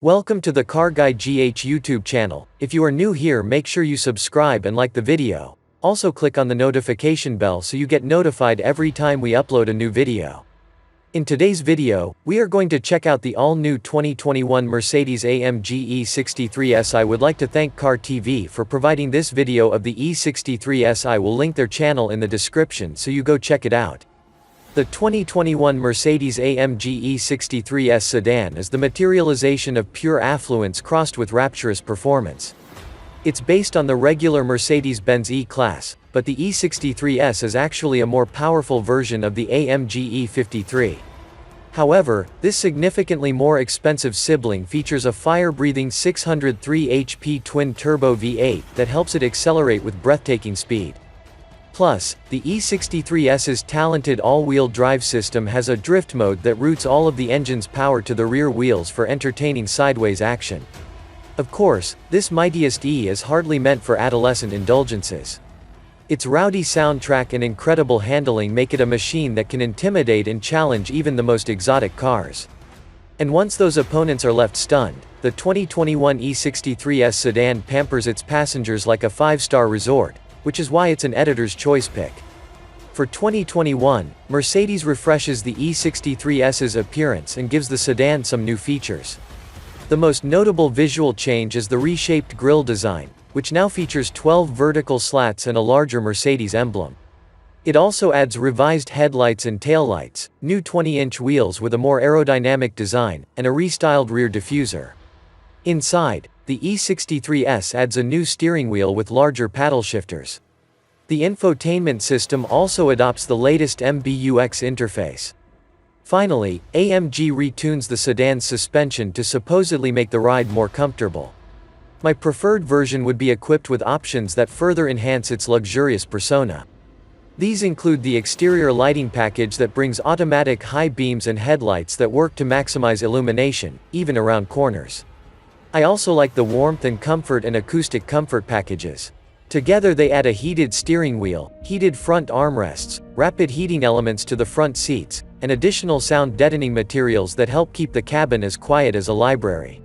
Welcome to the Car Guy GH YouTube channel. If you are new here, make sure you subscribe and like the video. Also click on the notification bell so you get notified every time we upload a new video. In today's video, we are going to check out the all-new 2021 Mercedes-AMG E63 S. I would like to thank Car TV for providing this video of the E63 S. I will link their channel in the description so you go check it out. The 2021 Mercedes-AMG E63 S sedan is the materialization of pure affluence crossed with rapturous performance. It's based on the regular Mercedes-Benz E-class, but the E63 S is actually a more powerful version of the AMG E53. However, this significantly more expensive sibling features a fire-breathing 603 HP twin-turbo V8 that helps it accelerate with breathtaking speed. Plus, the E63S's talented all-wheel drive system has a drift mode that routes all of the engine's power to the rear wheels for entertaining sideways action. Of course, this mightiest E is hardly meant for adolescent indulgences. Its rowdy soundtrack and incredible handling make it a machine that can intimidate and challenge even the most exotic cars. And once those opponents are left stunned, the 2021 E63 S sedan pampers its passengers like a five-star resort, which is why it's an editor's choice pick. For 2021, Mercedes refreshes the E63S's appearance and gives the sedan some new features. The most notable visual change is the reshaped grille design, which now features 12 vertical slats and a larger Mercedes emblem. It also adds revised headlights and taillights, new 20-inch wheels with a more aerodynamic design, and a restyled rear diffuser. Inside, the E63 S adds a new steering wheel with larger paddle shifters. The infotainment system also adopts the latest MBUX interface. Finally, AMG retunes the sedan's suspension to supposedly make the ride more comfortable. My preferred version would be equipped with options that further enhance its luxurious persona. These include the exterior lighting package that brings automatic high beams and headlights that work to maximize illumination, even around corners. I also like the warmth and comfort and acoustic comfort packages. Together they add a heated steering wheel, heated front armrests, rapid heating elements to the front seats, and additional sound deadening materials that help keep the cabin as quiet as a library.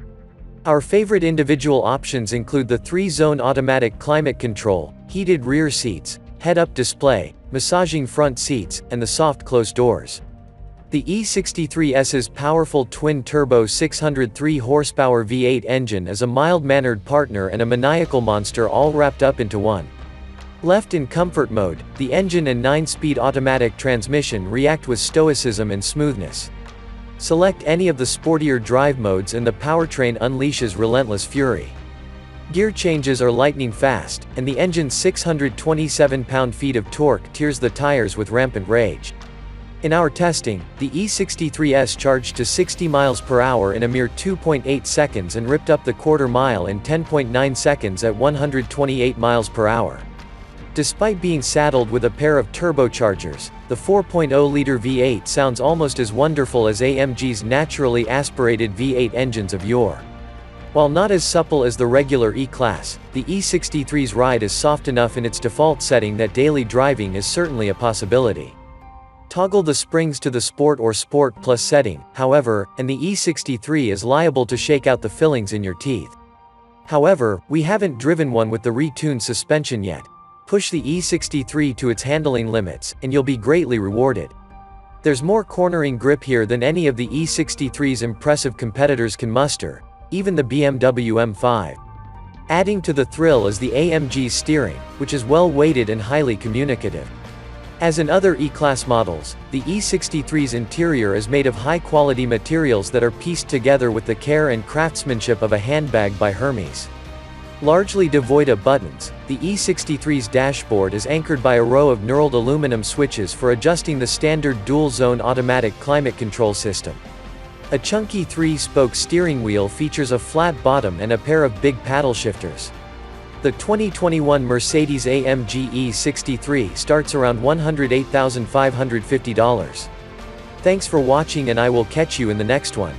Our favorite individual options include the 3-zone automatic climate control, heated rear seats, head-up display, massaging front seats, and the soft closed doors. The E63S's powerful twin-turbo 603 horsepower V8 engine is a mild-mannered partner and a maniacal monster all wrapped up into one. Left in comfort mode, the engine and 9-speed automatic transmission react with stoicism and smoothness. Select any of the sportier drive modes and the powertrain unleashes relentless fury. Gear changes are lightning fast, and the engine's 627 pound-feet of torque tears the tires with rampant rage. In our testing, the E63 S charged to 60 miles per hour in a mere 2.8 seconds and ripped up the quarter mile in 10.9 seconds at 128 miles per hour. Despite being saddled with a pair of turbochargers, the 4.0-liter V8 sounds almost as wonderful as AMG's naturally aspirated V8 engines of yore. While not as supple as the regular E-class, the E63's ride is soft enough in its default setting that daily driving is certainly a possibility. Toggle the springs to the Sport or Sport Plus setting, however, and the E63 is liable to shake out the fillings in your teeth. However, we haven't driven one with the retuned suspension yet. Push the E63 to its handling limits, and you'll be greatly rewarded. There's more cornering grip here than any of the E63's impressive competitors can muster, even the BMW M5. Adding to the thrill is the AMG's steering, which is well-weighted and highly communicative. As in other E-class models, the E63's interior is made of high-quality materials that are pieced together with the care and craftsmanship of a handbag by Hermes. Largely devoid of buttons, the E63's dashboard is anchored by a row of knurled aluminum switches for adjusting the standard dual-zone automatic climate control system. A chunky 3-spoke steering wheel features a flat bottom and a pair of big paddle shifters. The 2021 Mercedes-AMG E63 starts around $108,550. Thanks for watching and I will catch you in the next one.